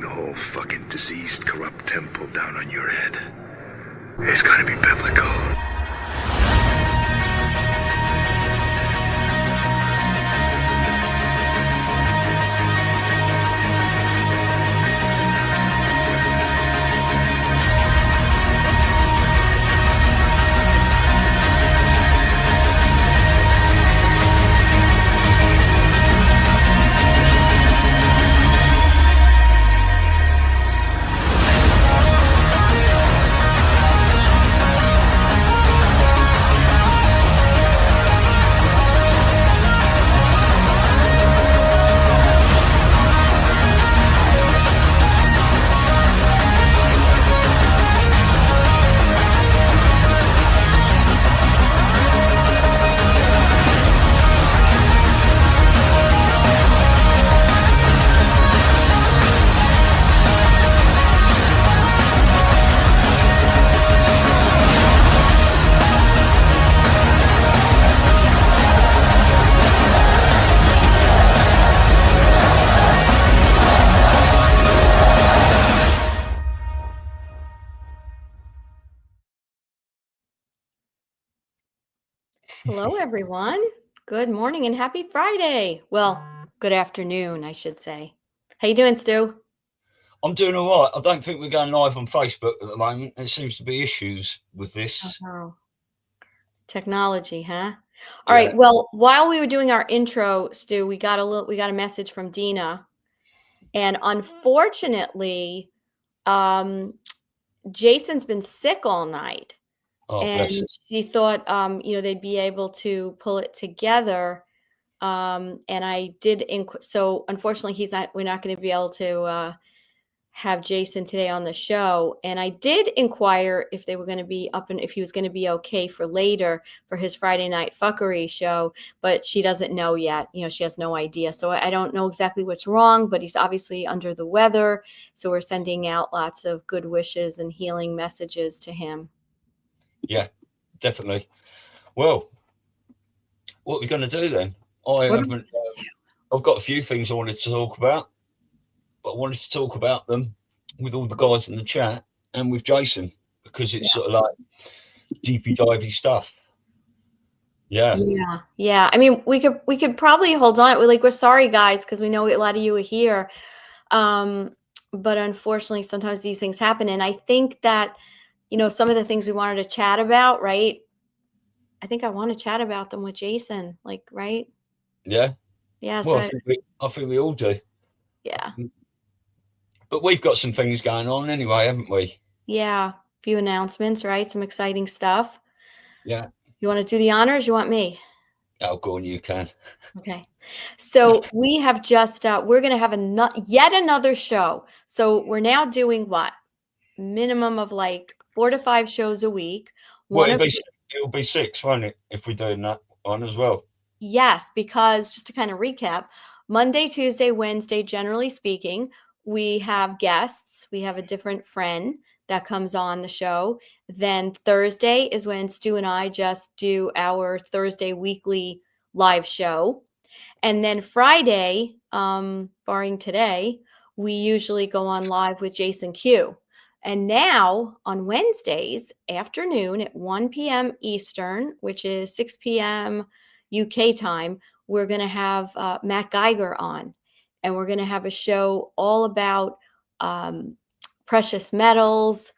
the whole fucking diseased, corrupt temple down on your head. It's gotta be biblical. Hello, everyone. Good morning and happy Friday. Well, good afternoon, I should say. How you doing, Stu? I'm doing all right. I don't think we're going live on Facebook at the moment. There seems to be issues with this. Oh, technology, huh? All right. Well, while we were doing our intro, Stu, we got a message from Dina, and unfortunately, Jason's been sick all night. Oh, and bless you. she thought, they'd be able to pull it together. And I did. So unfortunately, we're not going to be able to have Jason today on the show. And I did inquire if they were going to be up and if he was going to be okay for later for his Friday night fuckery show, but she doesn't know yet. She has no idea. So I don't know exactly what's wrong, but he's obviously under the weather. So we're sending out lots of good wishes and healing messages to him. Yeah, definitely. Well, what are we going to do then? I've got a few things I wanted to talk about, but I wanted to talk about them with all the guys in the chat and with Jason because it's sort of like deepy divey stuff. Yeah. I mean, we could probably hold on. We're sorry, guys, because we know a lot of you are here. But unfortunately, sometimes these things happen. And I think that, some of the things we wanted to chat about, right? I think I want to chat about them with Jason, right? Yeah. Yeah. Well, I think we all do. Yeah. But we've got some things going on anyway, haven't we? Yeah. A few announcements, right? Some exciting stuff. Yeah. You want to do the honors? You want me? Oh, go on, you can. Okay. So we have just, we're going to have yet another show. So we're now doing what? Minimum of 4 to 5 shows a week. It'll be 6, won't it? If we're doing that one as well. Yes, because just to kind of recap, Monday, Tuesday, Wednesday, generally speaking, we have guests. We have a different friend that comes on the show. Then Thursday is when Stu and I just do our Thursday weekly live show. And then Friday, barring today, we usually go on live with Jason Q. And now on Wednesdays afternoon at 1 p.m. Eastern, which is 6 p.m. UK time, we're going to have Matt Geiger on. And we're going to have a show all about precious metals,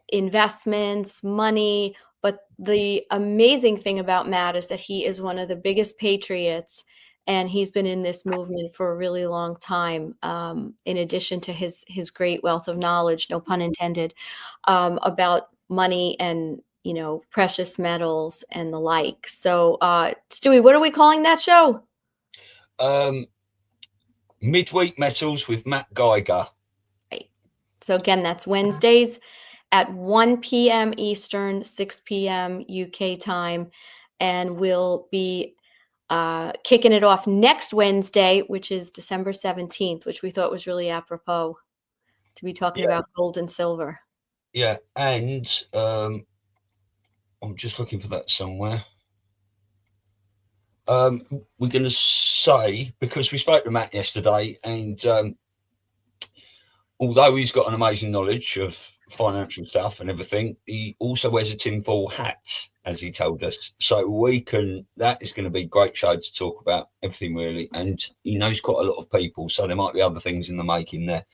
investments, money. But the amazing thing about Matt is that he is one of the biggest patriots, and he's been in this movement for a really long time, in addition to his great wealth of knowledge, no pun intended, about money and, precious metals and the like. So, Stewie, what are we calling that show? Midweek Metals with Matt Geiger. Right. So again, that's Wednesdays at 1 p.m. Eastern, 6 p.m. UK time. And we'll be kicking it off next Wednesday, which is December 17th, which we thought was really apropos to be talking about gold and silver. Yeah. And I'm just looking for that somewhere. We're going to say, because we spoke to Matt yesterday, and although he's got an amazing knowledge of financial stuff and everything, he also wears a tinfoil hat, as he told us. So that is going to be a great show to talk about everything really. And he knows quite a lot of people, so there might be other things in the making there.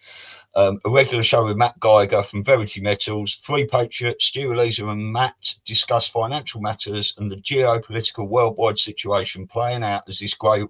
A regular show with Matt Geiger from Verity Metals, 3 Patriots, Stu Elisa and Matt discuss financial matters and the geopolitical worldwide situation playing out as this great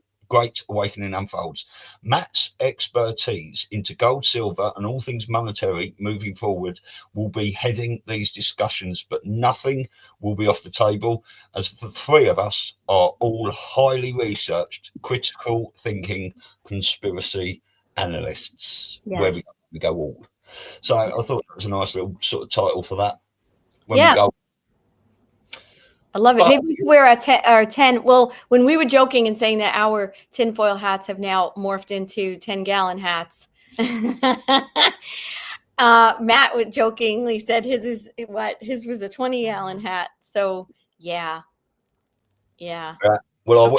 awakening unfolds. Matt's expertise into gold, silver, and all things monetary moving forward will be heading these discussions, but nothing will be off the table, as the 3 of us are all highly researched, critical thinking, conspiracy analysts. Yes. Where we go all. So I thought that was a nice little sort of title for that. When Yeah. we go. I love it. Maybe we could wear our 10. Well, when we were joking and saying that our tinfoil hats have now morphed into 10-gallon hats, Matt jokingly said his was a 20-gallon hat. So yeah. Well,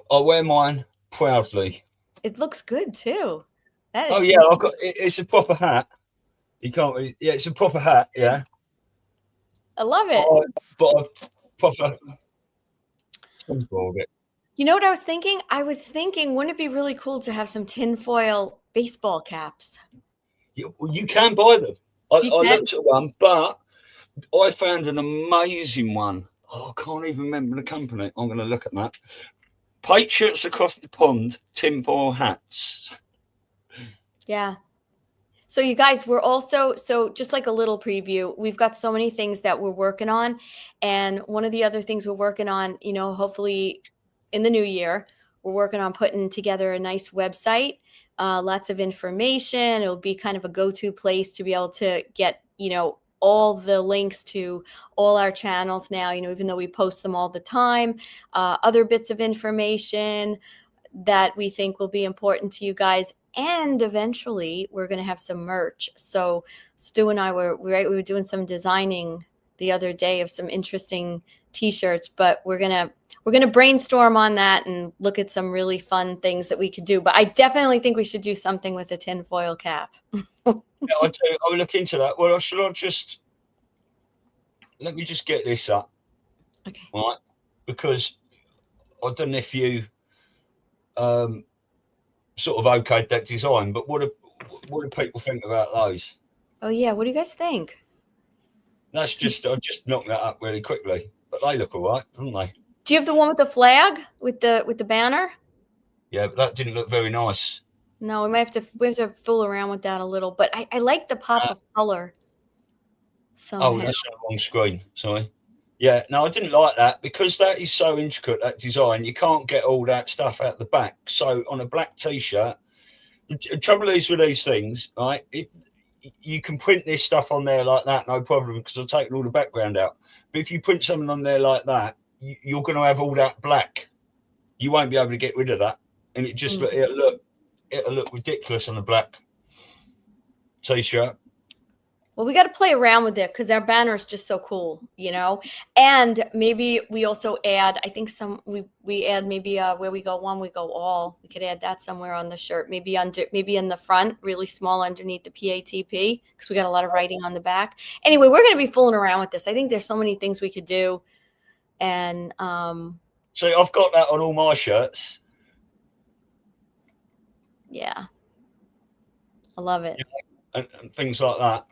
I wear mine proudly. It looks good too. That is oh yeah, I've got it's a proper hat. You can't really, yeah, it's a proper hat. Yeah, I love it. But I've proper. You know what I was thinking? I was thinking, wouldn't it be really cool to have some tinfoil baseball caps? You can buy them. I looked at one, but I found an amazing one. Oh, I can't even remember the company. I'm going to look at that. Patriots across the pond, tinfoil hats. Yeah. So you guys, we're also, so just like a little preview, we've got so many things that we're working on. And one of the other things we're working on, you know, hopefully in the new year, we're working on putting together a nice website, lots of information. It'll be kind of a go-to place to be able to get, you know, all the links to all our channels now, you know, even though we post them all the time, other bits of information that we think will be important to you guys. And eventually we're going to have some merch. So Stu and I we were doing some designing the other day of some interesting t-shirts, but we're going to brainstorm on that and look at some really fun things that we could do. But I definitely think we should do something with a tinfoil cap. Yeah, I will look into that. Well, let me just get this up. Okay. Right. Because I don't know if you sort of okayed that design, but what do people think about those? Oh yeah, what do you guys think? That's just I just knocked that up really quickly, but they look all right, don't they? Do you have the one with the flag with the banner? Yeah, but that didn't look very nice. No, we have to fool around with that a little, but I like the pop of color. Somehow. Oh, that's on the wrong screen. Sorry. Yeah, no, I didn't like that because that is so intricate, that design. You can't get all that stuff out the back. So on a black t-shirt, the trouble is with these things, right? You can print this stuff on there like that, no problem, because I've taken all the background out. But if you print something on there like that, you're going to have all that black. You won't be able to get rid of that, and it just it'll look ridiculous on a black t-shirt. Well, we got to play around with it because our banner is just so cool, you know. And maybe we also add, I think we add maybe where we go one, we go all. We could add that somewhere on the shirt, maybe in the front, really small underneath the PATP, because we got a lot of writing on the back. Anyway, we're going to be fooling around with this. I think there's so many things we could do, and so I've got that on all my shirts. Yeah, I love it. And things like that.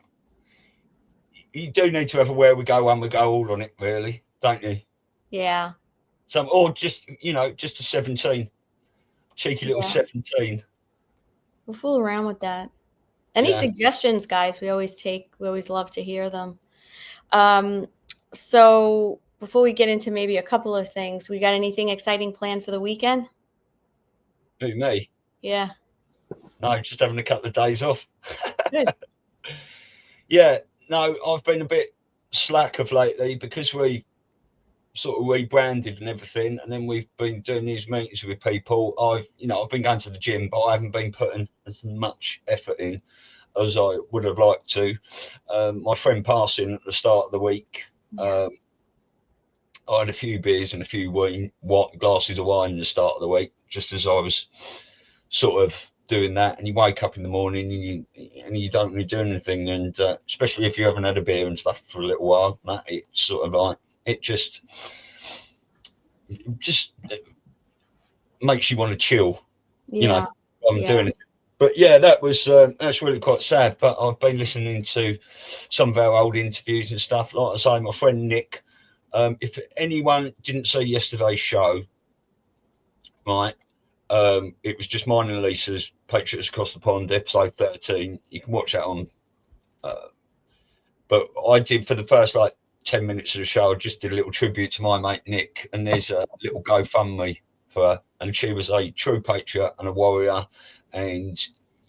You do need to have a where we go one, we go all on it, really, don't you? Yeah. Or just, you know, just a 17, cheeky little 17. We'll fool around with that. Any suggestions, guys? We always love to hear them. So before we get into maybe a couple of things, we got anything exciting planned for the weekend? Who, me? Yeah. No, just having a couple of days off. Good. Yeah. No, I've been a bit slack of lately because we sort of rebranded and everything, and then we've been doing these meetings with people. I've been going to the gym, but I haven't been putting as much effort in as I would have liked to. My friend passing at the start of the week. I had a few beers and a few glasses of wine at the start of the week, just as I was sort of doing that, and you wake up in the morning and you don't really do anything, and especially if you haven't had a beer and stuff for a little while, that it sort of like it just makes you want to chill, you know. I'm doing it. But yeah, that's really quite sad. But I've been listening to some of our old interviews and stuff. Like I say, my friend Nick, if anyone didn't see yesterday's show, right, it was just mine and Elisa's Patriots Across the Pond, episode 13. You can watch that on. But I did, for the first like 10 minutes of the show, I just did a little tribute to my mate Nick, and there's a little GoFundMe for her, and she was a true patriot and a warrior. And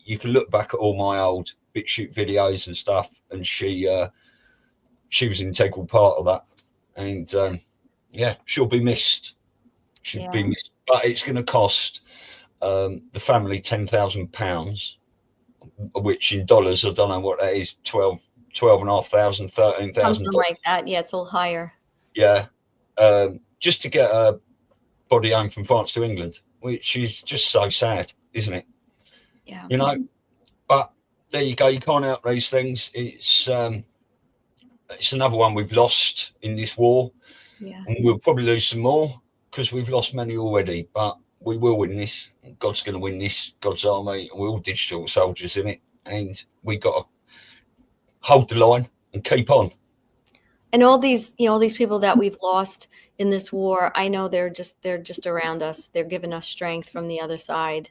you can look back at all my old BitChute videos and stuff, and she was an integral part of that. And yeah, she'll be missed. She'll be missed, but it's going to cost the family £10,000, which in dollars, I don't know what that is, 12,500, 13,000, something like that. Yeah, it's a little higher. Yeah, just to get a body home from France to England, which is just so sad, isn't it? Yeah, you know. But there you go. You can't help these things. It's another one we've lost in this war. Yeah, and we'll probably lose some more because we've lost many already. But we will win this. God's going to win this. God's army. And we're all digital soldiers in it, and we got to hold the line and keep on. And all these, all these people that we've lost in this war, I know they're just around us. They're giving us strength from the other side,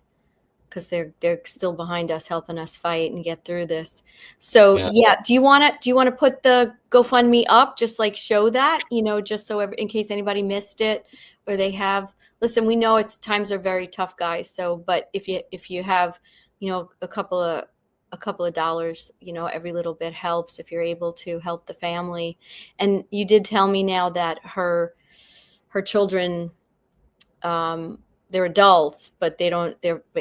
because they're still behind us, helping us fight and get through this. So yeah, do you want to put the GoFundMe up, just like show that, just so in case anybody missed it, or they have, listen, we know times are very tough, guys. So, but if you have, a couple of dollars, every little bit helps if you're able to help the family. And you did tell me now that her children, they're adults, but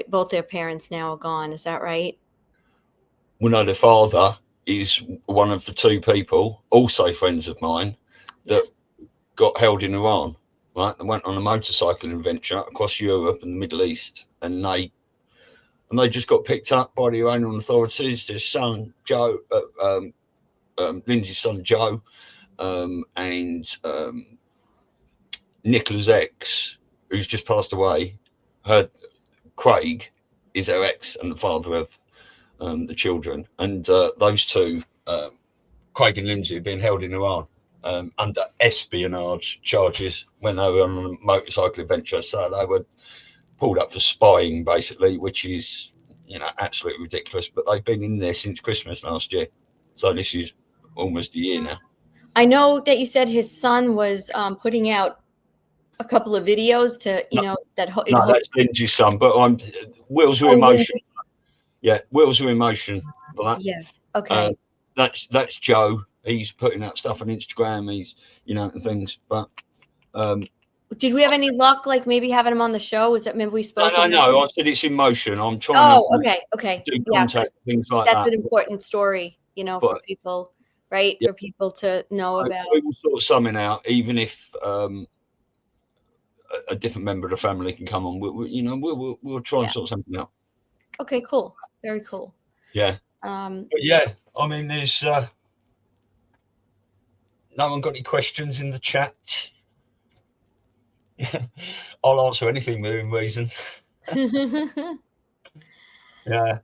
both their parents now are gone. Is that right? Well, no, their father is one of the two people, also friends of mine, that got held in Iran, right? They went on a motorcycling adventure across Europe and the Middle East, and they just got picked up by the Iranian authorities. Their son, Joe, Lindsay's son, Joe, and Nicola's ex, who's just passed away, Craig is her ex and the father of the children. And those two, Craig and Lindsay, have been held in Iran under espionage charges when they were on a motorcycle adventure. So they were pulled up for spying, basically, which is, absolutely ridiculous. But they've been in there since Christmas last year. So this is almost a year now. I know that you said his son was putting out a couple of videos to, No, that's Lindsay's son, but Wheels of Emotion. Lindsay. Yeah, Wheels of Emotion. For that. Yeah. Okay. That's Joe. He's putting out stuff on Instagram. He's, and things. But did we have any luck, like maybe having him on the show? Was that maybe we spoke? No. I said it's in motion. I'm trying. Okay. Do contact, things like that's that. An important story, for people, right? Yeah. For people to know about. We will sort something out, even if a different member of the family can come on. We'll try and sort something out. Okay, cool. Very cool. Yeah. But yeah, I mean, there's no one got any questions in the chat. I'll answer anything within reason. Yeah.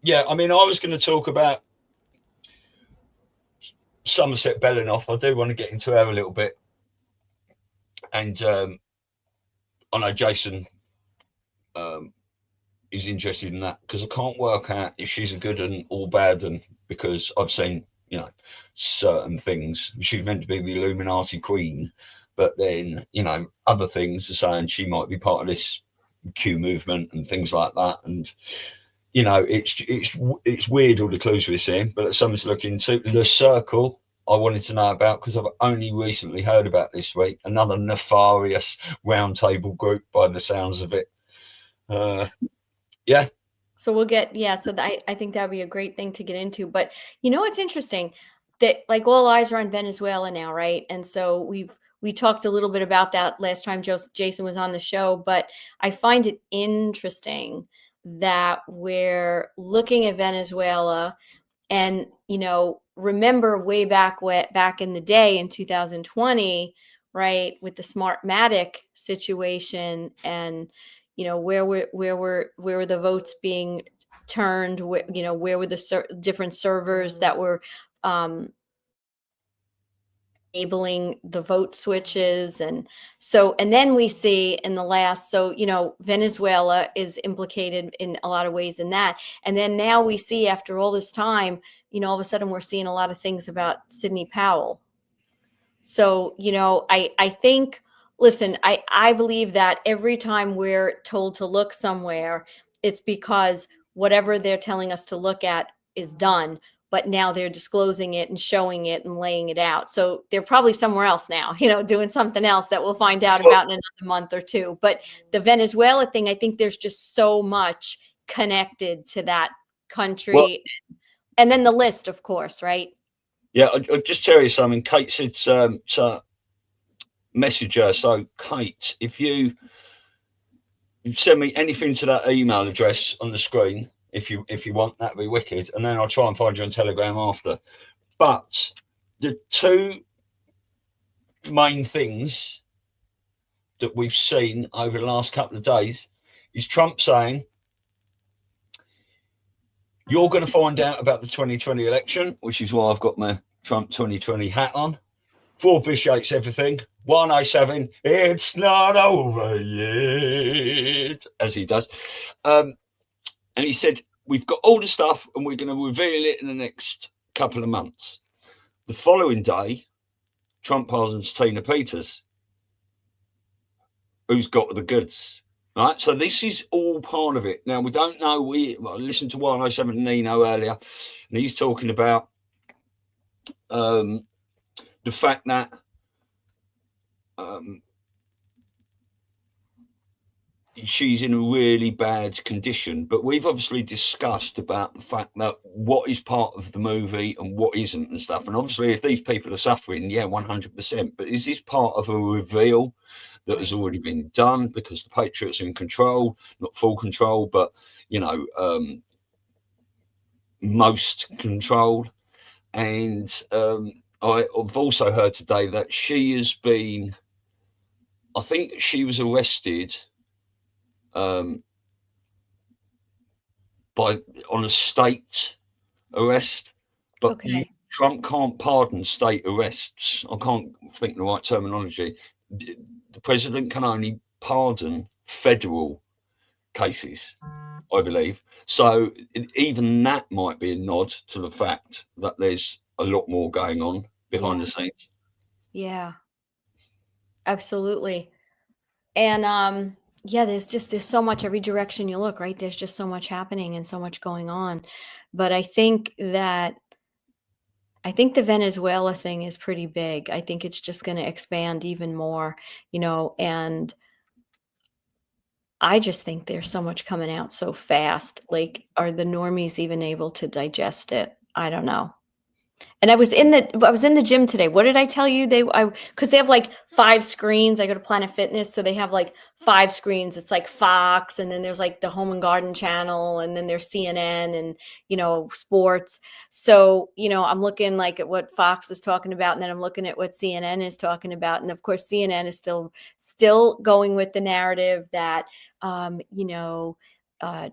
Yeah, I mean, I was going to talk about Somerset Bellingham. I do want to get into her a little bit. And I know Jason is interested in that, because I can't work out if she's a good and or bad, and because I've seen, certain things. She's meant to be the Illuminati queen, but then, other things are saying she might be part of this Q movement and things like that. And, it's weird, all the clues we're seeing, but it's something to look into. The Circle, I wanted to know about, because I've only recently heard about this week. Another nefarious roundtable group by the sounds of it. Yeah. So we'll get, so I think that'd be a great thing to get into. But it's interesting that, like, all eyes are on Venezuela now, right? And so we talked a little bit about that last time Jason was on the show, but I find it interesting that we're looking at Venezuela and, remember way back in the day in 2020, right, with the Smartmatic situation and, where were the votes being turned, where were the different servers that were enabling the vote switches. And then we see in the last, Venezuela is implicated in a lot of ways in that. And then now we see after all this time, all of a sudden we're seeing a lot of things about Sidney Powell. So, I think, listen, I believe that every time we're told to look somewhere, it's because whatever they're telling us to look at is done, but now they're disclosing it and showing it and laying it out. So they're probably somewhere else now, doing something else that we'll find out about in another month or two. But the Venezuela thing, I think there's just so much connected to that country. Well, and then the list, of course, right? Yeah, I'll just tell you something. Kate said to message her. So, Kate, if you send me anything to that email address on the screen, if you want, that'd be wicked. And then I'll try and find you on Telegram after. But the two main things that we've seen over the last couple of days is Trump saying, you're going to find out about the 2020 election, which is why I've got my Trump 2020 hat on. 4 vitiates everything. 107, it's not over yet, as he does. And he said, we've got all the stuff and we're going to reveal it in the next couple of months. The following day, Trump pardons Tina Peters, who's got the goods. Right, so this is all part of it. Now, we don't know. I listened to 107 Nino earlier, and he's talking about the fact that she's in a really bad condition. But we've obviously discussed about the fact that what is part of the movie and what isn't and stuff. And obviously, if these people are suffering, yeah, 100%. But is this part of a reveal that has already been done because the Patriots are in control, not full control, but, most control. And I've also heard today that she has been, I think she was arrested on a state arrest, but okay. Trump can't pardon state arrests. I can't think the right terminology. The president can only pardon federal cases, I believe. So even that might be a nod to the fact that there's a lot more going on behind the scenes. Yeah, absolutely. And there's so much every direction you look, right? There's just so much happening and so much going on. But I think the Venezuela thing is pretty big. I think it's just going to expand even more, and I just think there's so much coming out so fast. Like, are the normies even able to digest it? I don't know. And I was in the gym today. What did I tell you? Because they have like 5 screens. I go to Planet Fitness, so they have like 5 screens. It's like Fox, and then there's like the Home and Garden channel, and then there's CNN and sports. So I'm looking like at what Fox is talking about, and then I'm looking at what CNN is talking about, and of course CNN is still going with the narrative that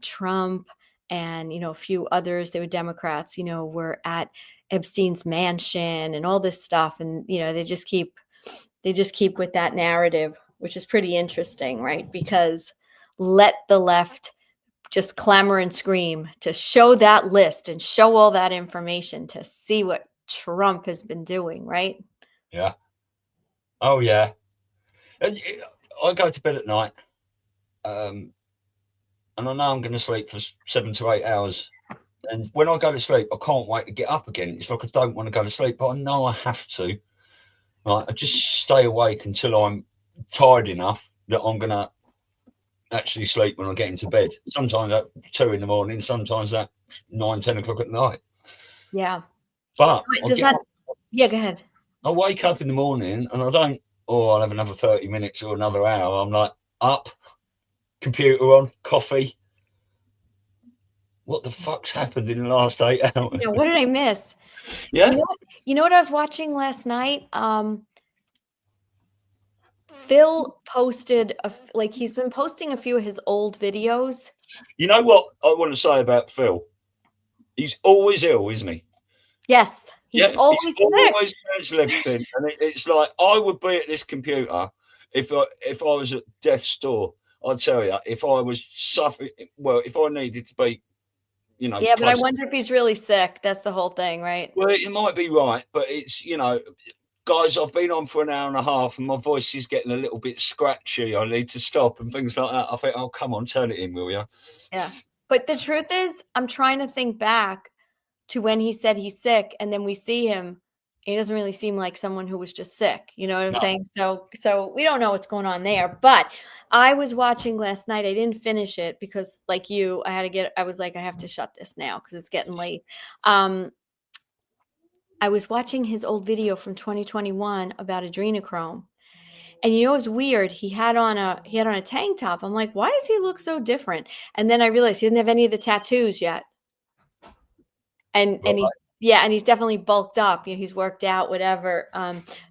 Trump and a few others, they were Democrats, were at Epstein's mansion and all this stuff, and they just keep with that narrative, which is pretty interesting, right? Because let the left just clamor and scream to show that list and show all that information to see what Trump has been doing, right? Yeah. Oh yeah. I go to bed at night, and I know I'm going to sleep for 7 to 8 hours. And when I go to sleep, I can't wait to get up again. It's like I don't want to go to sleep, but I know I have to. Right? I just stay awake until I'm tired enough that I'm going to actually sleep when I get into bed. Sometimes at 2 in the morning, sometimes at 9, 10 o'clock at night. Yeah. But go ahead. I wake up in the morning and I don't or I'll have another 30 minutes or another hour. I'm like, up, computer on, coffee. What the fuck's happened in the last 8 hours? What did I miss? Yeah. You know what I was watching last night? Phil posted he's been posting a few of his old videos. You know what I want to say about Phil? He's always ill, isn't he? Yes, he's always sick. Always cancel everything, and it's like I would be at this computer if I was at death's door. I'd tell you, if I was suffering, well, if I needed to be, Yeah, but I wonder if he's really sick. That's the whole thing, right? Well, it might be right, but it's guys, I've been on for an hour and a half, and my voice is getting a little bit scratchy. I need to stop and things like that. I think, oh, come on, turn it in, will you? Yeah, but the truth is, I'm trying to think back to when he said he's sick, and then we see him. He doesn't really seem like someone who was just sick. You know what I'm saying? So we don't know what's going on there. But I was watching last night. I didn't finish it because, like you, I was like, I have to shut this now because it's getting late. I was watching his old video from 2021 about adrenochrome. And it was weird. He had on a tank top. I'm like, why does he look so different? And then I realized he doesn't have any of the tattoos yet. And he's definitely bulked up. He's worked out, whatever,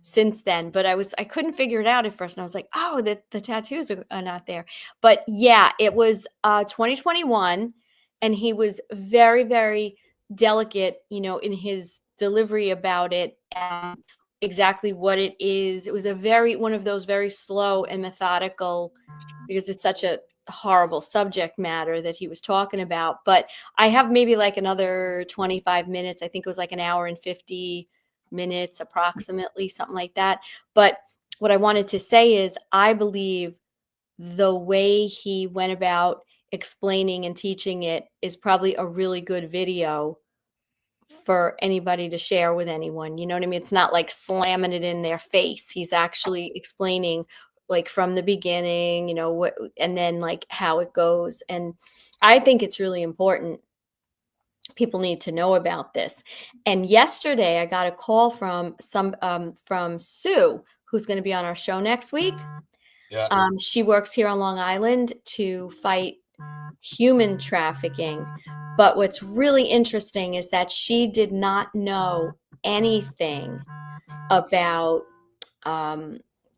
since then. But I couldn't figure it out at first. And I was like, oh, the tattoos are not there. But yeah, it was 2021, and he was very, very delicate, in his delivery about it and exactly what it is. It was one of those very slow and methodical, because it's such a horrible subject matter that he was talking about. But I have maybe like another 25 minutes. I think it was like an hour and 50 minutes approximately, something like that. But what I wanted to say is I believe the way he went about explaining and teaching it is probably a really good video for anybody to share with anyone. You know what I mean? It's not like slamming it in their face. He's actually explaining like from the beginning, what, and then like how it goes. And I think it's really important. People need to know about this. And yesterday I got a call from Sue, who's going to be on our show next week. Yeah. She works here on Long Island to fight human trafficking. But what's really interesting is that she did not know anything about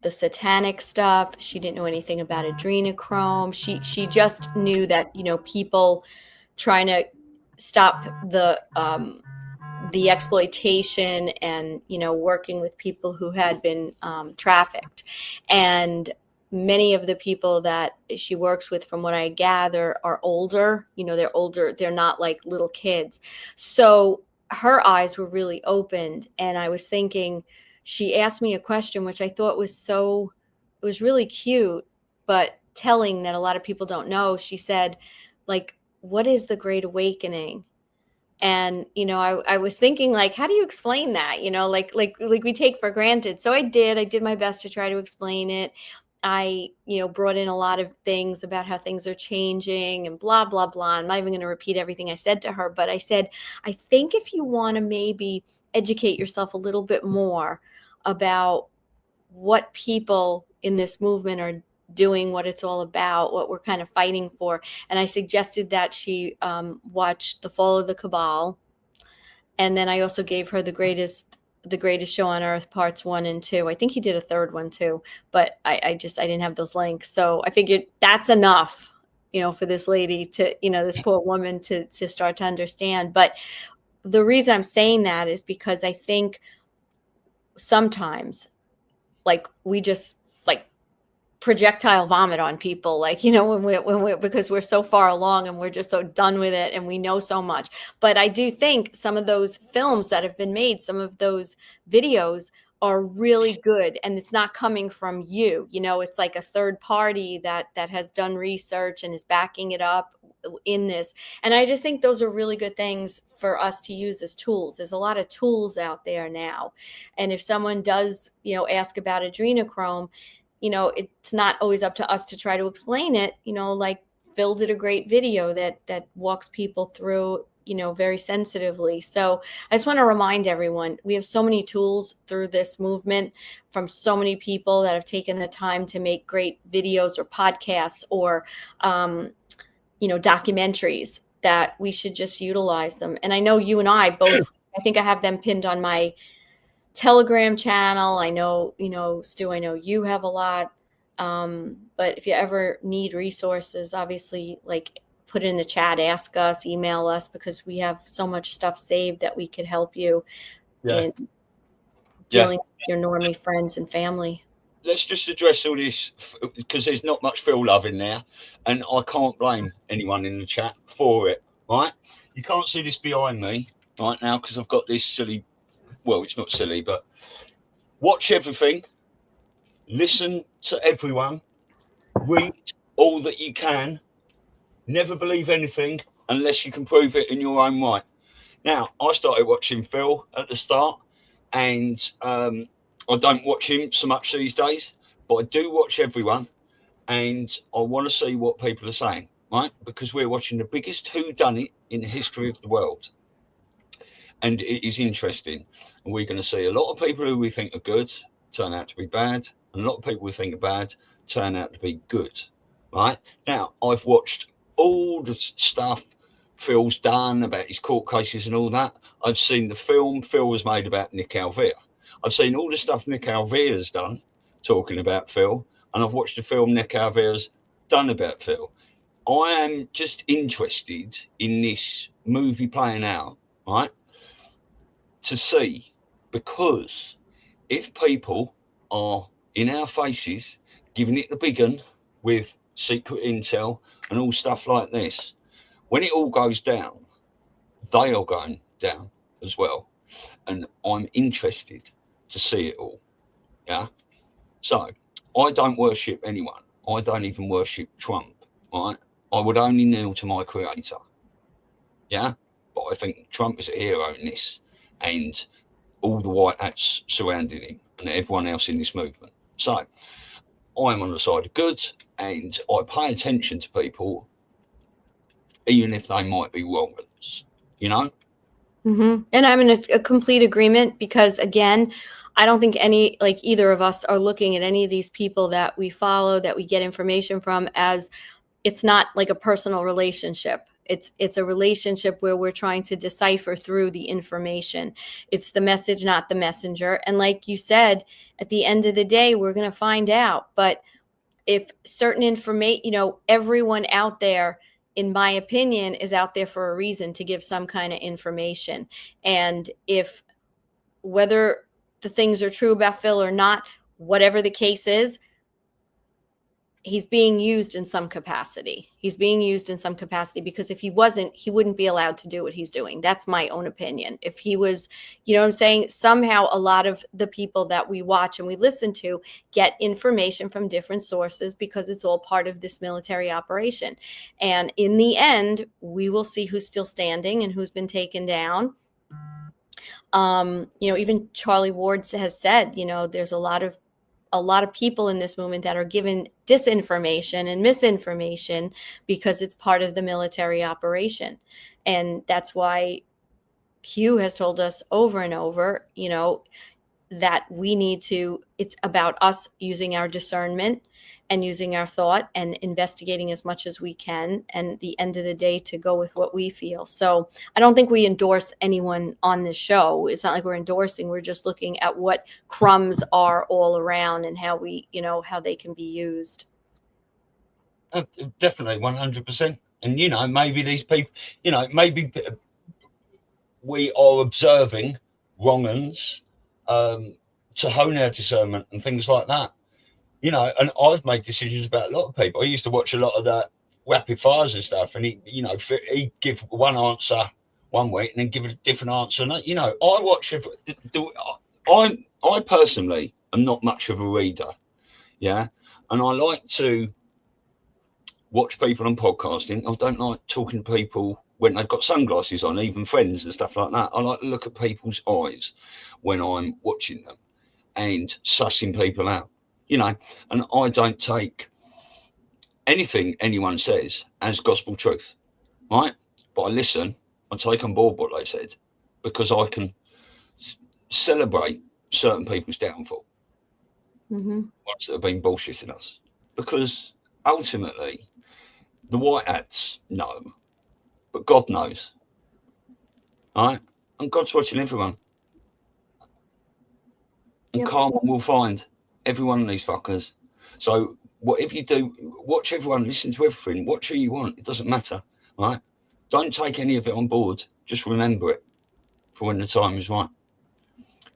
the satanic stuff. She didn't know anything about adrenochrome. She just knew that, people trying to stop the exploitation and, working with people who had been trafficked. And many of the people that she works with, from what I gather, are older. They're older. They're not like little kids. So her eyes were really opened. And I was thinking, she asked me a question, which I thought it was really cute, but telling that a lot of people don't know. She said, like, what is the Great Awakening? And, I was thinking, like, how do you explain that? Like we take for granted. So I did my best to try to explain it. I, brought in a lot of things about how things are changing and blah, blah, blah. I'm not even going to repeat everything I said to her, but I said, I think if you want to maybe educate yourself a little bit more about what people in this movement are doing, what it's all about, what we're kind of fighting for. And I suggested that she watch The Fall of the Cabal. And then I also gave her the greatest show on earth, parts 1 and 2. I think he did a third one too, but I didn't have those links. So I figured that's enough, for this lady to, this poor woman to start to understand. But the reason I'm saying that is because I think sometimes, like, we just like projectile vomit on people, like, when we're because we're so far along and we're just so done with it and we know so much. But I do think some of those films that have been made, some of those videos are really good, and it's not coming from you. It's like a third party that has done research and is backing it up in this. And I just think those are really good things for us to use as tools. There's a lot of tools out there now. And if someone does, ask about adrenochrome, it's not always up to us to try to explain it. Like Phil did a great video that walks people through, very sensitively. So I just want to remind everyone, we have so many tools through this movement from so many people that have taken the time to make great videos or podcasts or, documentaries, that we should just utilize them. And I know you and I both, I think I have them pinned on my Telegram channel. I know, Stu, I know you have a lot. But if you ever need resources, obviously, like, put it in the chat, ask us, email us, because we have so much stuff saved that we could help you in dealing with your normie friends and family. Let's just address all this, because there's not much Phil love in there, and I can't blame anyone in the chat for it, right? You can't see this behind me right now because I've got this silly, well, it's not silly, but watch everything, listen to everyone, read all that you can, never believe anything unless you can prove it in your own right. Now, I started watching Phil at the start, and I don't watch him so much these days, but I do watch everyone, and I want to see what people are saying, right? Because we're watching the biggest whodunit in the history of the world, and it is interesting. And we're going to see a lot of people who we think are good turn out to be bad, and a lot of people we think are bad turn out to be good, right? Now, I've watched all the stuff Phil's done about his court cases and all that. I've seen the film Phil was made about Nick Alvea. I've seen all the stuff Nick Alvea's done talking about Phil, and I've watched the film Nick Alvea's done about Phil. I am just interested in this movie playing out, right? To see, because if people are in our faces giving it the big un with secret intel and all stuff like this, when it all goes down, they are going down as well. And I'm interested to see it all. Yeah. So I don't worship anyone. I don't even worship Trump. Right. I would only kneel to my creator. Yeah. But I think Trump is a hero in this, and all the white hats surrounding him and everyone else in this movement. So I'm on the side of good, and I pay attention to people, even if they might be wrong, Mm-hmm. And I'm in a complete agreement, because, again, I don't think either of us are looking at any of these people that we follow, that we get information from, as it's not like a personal relationship. It's a relationship where we're trying to decipher through the information. It's the message, not the messenger. And like you said, at the end of the day, we're going to find out. But if certain information, everyone out there, in my opinion, is out there for a reason, to give some kind of information. And if, whether the things are true about Phil or not, whatever the case is, he's being used in some capacity. He's being used in some capacity, because if he wasn't, he wouldn't be allowed to do what he's doing. That's my own opinion. If he was, what I'm saying, somehow a lot of the people that we watch and we listen to get information from different sources, because it's all part of this military operation. And in the end, we will see who's still standing and who's been taken down. Even Charlie Ward has said, there's a lot of people in this movement that are given disinformation and misinformation because it's part of the military operation. And that's why Q has told us over and over, that we need to, it's about us using our discernment and using our thought and investigating as much as we can, and at the end of the day, to go with what we feel. So I don't think we endorse anyone on this show. It's not like we're endorsing, we're just looking at what crumbs are all around and how how they can be used. Definitely 100%. And maybe these people, maybe we are observing wrong uns to hone our discernment and things like that. And I've made decisions about a lot of people. I used to watch a lot of that rapid fires and stuff, and he'd give one answer one week and then give a different answer. And I watch I personally am not much of a reader, yeah, and I like to watch people on podcasting. I don't like talking to people when they've got sunglasses on, even friends and stuff like that. I like to look at people's eyes when I'm watching them and sussing people out. And I don't take anything anyone says as gospel truth, right? But I listen I take on board what they said, because I can celebrate certain people's downfall. Ones that have been bullshitting us, because ultimately the white hats know, but God knows, right? And God's watching everyone, and karma will find every one of these fuckers. So whatever you do, watch everyone, listen to everything, watch who you want. It doesn't matter, right? Don't take any of it on board. Just remember it for when the time is right.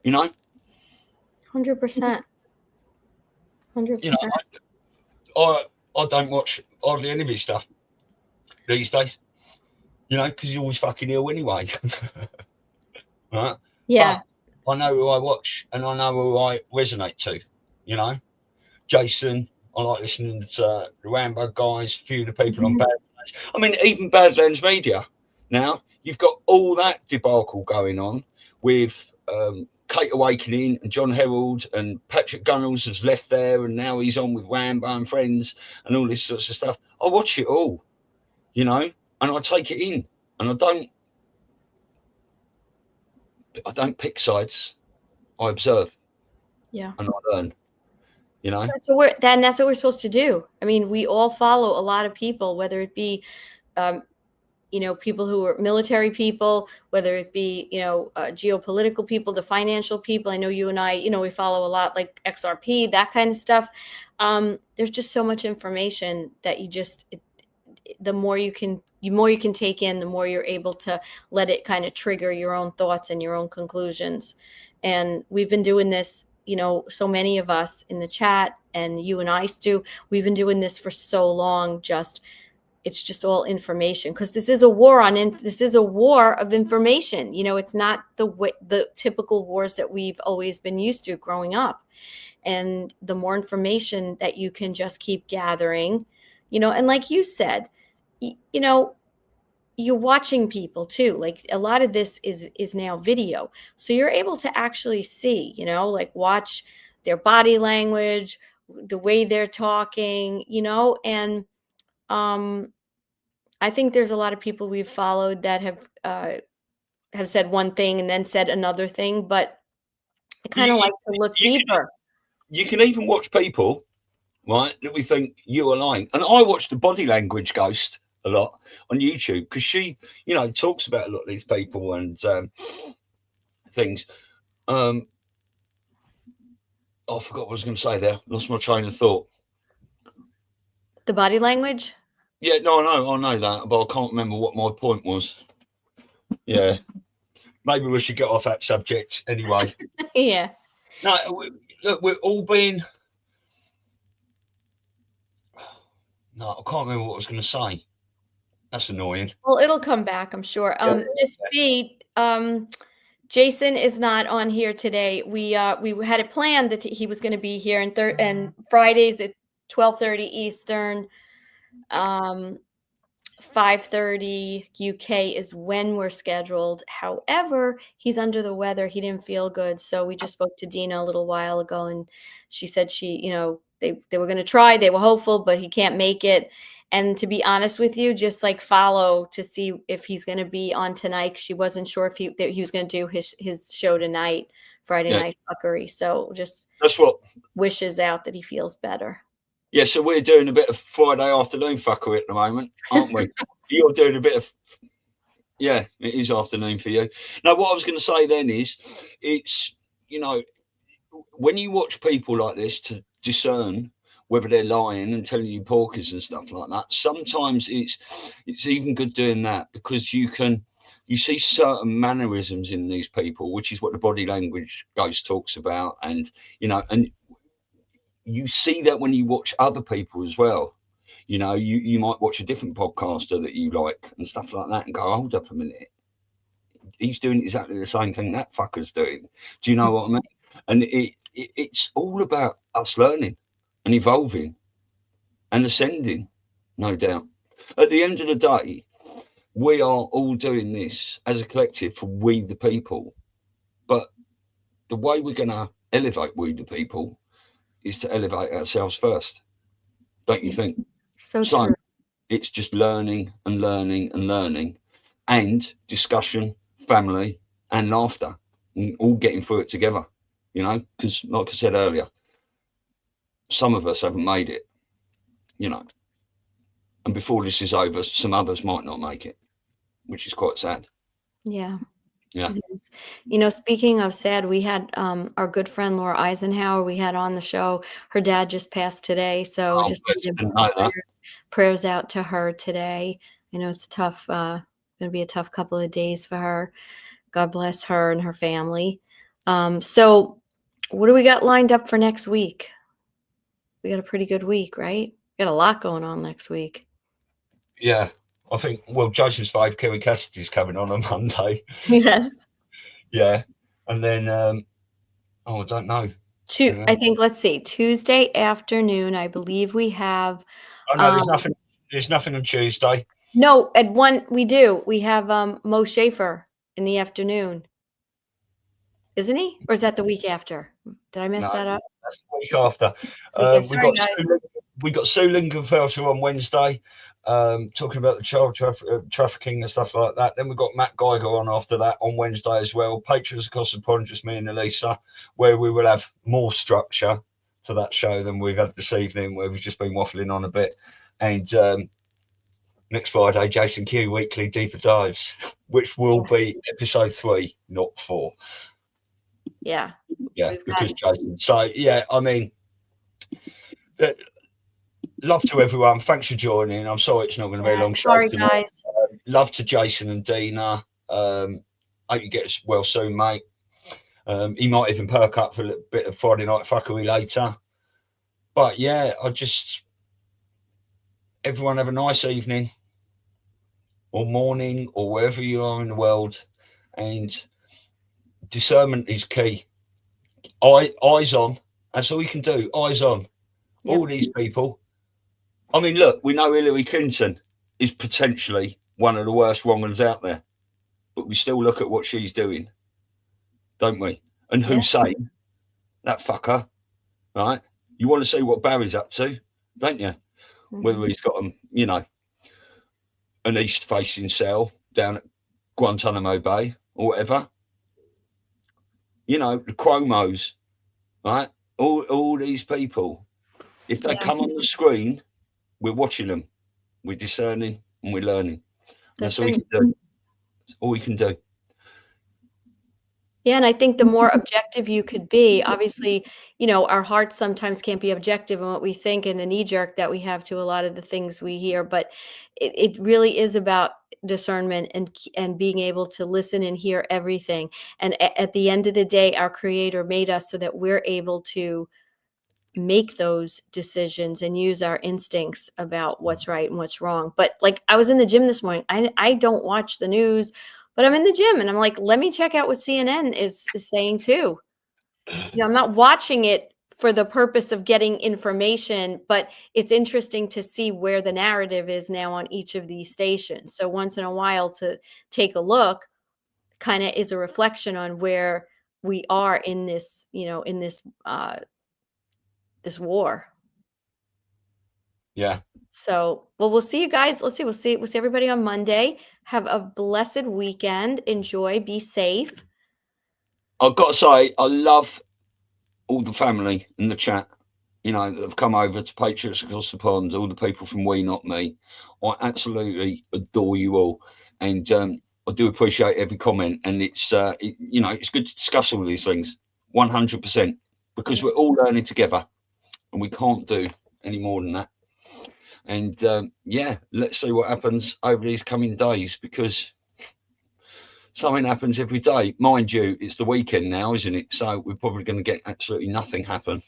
You know, 100%. 100%. You know, I don't watch hardly any of his stuff these days. You know, because he's always fucking ill anyway. Right? Yeah. But I know who I watch, and I know who I resonate to. You know, Jason. I like listening to the Rambo guys, a few of the people on Badlands. I mean, even Badlands Media. Now you've got all that debacle going on with Kate Awakening and John Herald, and Patrick Gunnels has left there, and now he's on with Rambo and Frens and all this sorts of stuff. I watch it all, you know, and I take it in, and I don't pick sides. I observe. Yeah. And I learn. You know, that's what we're supposed to do. I mean, we all follow a lot of people, whether it be you know, people who are military people, whether it be, you know, geopolitical people, the financial people. I know you and I, you know, we follow a lot, like XRP, that kind of stuff. There's just so much information that you just, the more you can take in, the more you're able to let it kind of trigger your own thoughts and your own conclusions. And we've been doing this, you know, so many of us in the chat, and you and I, Stu, we've been doing this for so long. It's just all information, because this is a war of information. You know, it's not the typical wars that we've always been used to growing up. And the more information that you can just keep gathering, you know, and like you said, you know, you're watching people too. Like a lot of this is now video. So you're able to actually see, you know, like watch their body language, the way they're talking, you know, and I think there's a lot of people we've followed that have said one thing and then said another thing, but I kind of like to look deeper. You can even watch people, right, that we think you are lying. And I watch the body language ghost a lot on YouTube, because she, you know, talks about a lot of these people and things. I forgot what I was going to say there. Lost my train of thought. The body language? Yeah, no, I know that, but I can't remember what my point was. Yeah. Maybe we should get off that subject anyway. Yeah. No, look, we're all being... No, I can't remember what I was going to say. That's annoying. Well, it'll come back, I'm sure. Miss B, Jason is not on here today. We had it planned that he was going to be here, and Fridays at 12:30 Eastern, 5:30 UK is when we're scheduled. However, he's under the weather. He didn't feel good, so we just spoke to Dina a little while ago, and she said you know, they were going to try. They were hopeful, but he can't make it. And to be honest with you, just like follow to see if he's going to be on tonight. She wasn't sure if he was going to do his show tonight, Friday Night Fuckery. So just wishes out that he feels better. Yeah, so we're doing a bit of Friday afternoon fuckery at the moment, aren't we? You're doing a bit of, yeah, it is afternoon for you. Now, what I was going to say then is, it's, you know, when you watch people like this to discern whether they're lying and telling you porkers and stuff like that, sometimes it's even good doing that, because you see certain mannerisms in these people, which is what the body language ghost talks about, and, you know, and you see that when you watch other people as well. You know, you might watch a different podcaster that you like and stuff like that and go, hold up a minute, he's doing exactly the same thing that fucker's doing. Do you know what I mean? And it's all about us learning and evolving and ascending, no doubt. At the end of the day, we are all doing this as a collective for we the people. But the way we're going to elevate we the people is to elevate ourselves first, don't you think? So true. It's just learning and learning and learning and discussion, family, and laughter, and all getting through it together. You know, because like I said earlier, some of us haven't made it. You know, and before this is over, some others might not make it, which is quite sad. Yeah. Yeah. It is. You know, speaking of sad, we had our good friend Laura Eisenhower, we had on the show. Her dad just passed today. So Oh, just bless, sending didn't know that. prayers out to her today. You know, it's tough, going to be a tough couple of days for her. God bless her and her family. So what do we got lined up for next week? We got a pretty good week, right? We got a lot going on next week. Yeah, I think, well, Jason's 5, Kerry Cassidy's coming on Monday. Yes. Yeah. And then, I don't know. I think, let's see, Tuesday afternoon, I believe we have. Oh, no, there's nothing on Tuesday. No, at 1, we do. We have Mo Schaefer in the afternoon. Isn't he? Or is that the week after? Did I mess that up? That's the week after. Sorry, guys. We got Sue Lingenfelter on Wednesday, talking about the child trafficking and stuff like that. Then we've got Matt Geiger on after that on Wednesday as well. Patriots across the pond, just me and Elisa, where we will have more structure to that show than we've had this evening, where we've just been waffling on a bit. And next Friday, Jason Q Weekly Deeper Dives, which will be episode 3, not 4. Yeah. Yeah, because Jason. So, yeah, I mean, love to everyone. Thanks for joining. I'm sorry it's not going to be a long show. Sorry, guys. Love to Jason and Dina. Hope you get well soon, mate. He might even perk up for a little bit of Friday night fuckery later. But yeah, everyone have a nice evening or morning or wherever you are in the world. And discernment is key. Eyes on. That's all you can do. Eyes on. Yep. All these people. I mean, look, we know Hillary Clinton is potentially one of the worst wrong ones out there, but we still look at what she's doing, don't we? And Hussein, that fucker, right? You want to see what Barry's up to, don't you? Mm-hmm. Whether he's got you know, an east-facing cell down at Guantanamo Bay or whatever. You know, the Cuomos, right? All these people, if they come on the screen, we're watching them, we're discerning, and we're learning. That's all we can do. That's all we can do. Yeah, and I think the more objective you could be, obviously, you know, our hearts sometimes can't be objective in what we think and the knee jerk that we have to a lot of the things we hear, but it really is about discernment and being able to listen and hear everything. And at the end of the day, our Creator made us so that we're able to make those decisions and use our instincts about what's right and what's wrong. But like, I was in the gym this morning. I don't watch the news, but I'm in the gym and I'm like, let me check out what CNN is saying too. You know, I'm not watching it for the purpose of getting information, but it's interesting to see where the narrative is now on each of these stations. So once in a while to take a look kind of is a reflection on where we are in this, you know, in this war. Yeah. So, well, we'll see you guys. We'll see everybody on Monday. Have a blessed weekend. Enjoy. Be safe. I've got to say, I love all the family in the chat, you know, that have come over to Patriots Across the Pond, all the people from We Not Me. I absolutely adore you all. And I do appreciate every comment. And it's, you know, it's good to discuss all these things, 100%, because we're all learning together and we can't do any more than that. And yeah, let's see what happens over these coming days, because something happens every day. Mind you, it's the weekend now, isn't it? So we're probably going to get absolutely nothing happen.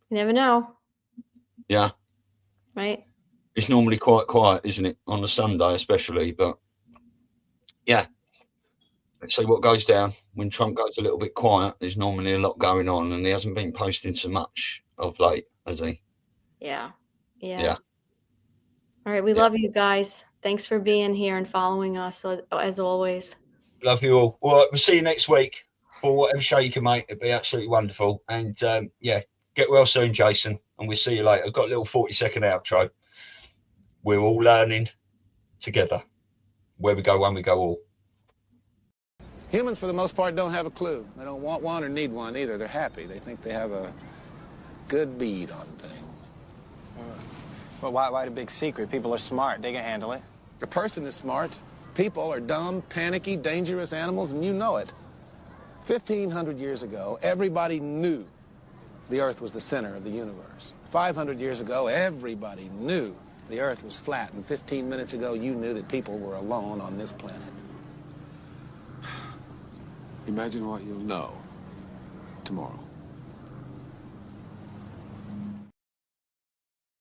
You never know. Yeah. Right. It's normally quite quiet, isn't it? On a Sunday, especially. But yeah, let's see what goes down. When Trump goes a little bit quiet, there's normally a lot going on, and he hasn't been posting so much of late, has he? Yeah. All right. We love you guys. Thanks for being here and following us as always. Love you all. Well, we'll see you next week for whatever show you can make. It'd be absolutely wonderful. And yeah, get well soon, Jason. And we'll see you later. I've got a little 40-second outro. We're all learning together. where we go, when we go all. Humans, for the most part, don't have a clue. They don't want one or need one either. They're happy. They think they have a good bead on things. Well, why the big secret? People are smart. They can handle it. A person is smart. People are dumb, panicky, dangerous animals, and you know it. 1,500 years ago, everybody knew the Earth was the center of the universe. 500 years ago, everybody knew the Earth was flat. And 15 minutes ago, you knew that people were alone on this planet. Imagine what you'll know tomorrow.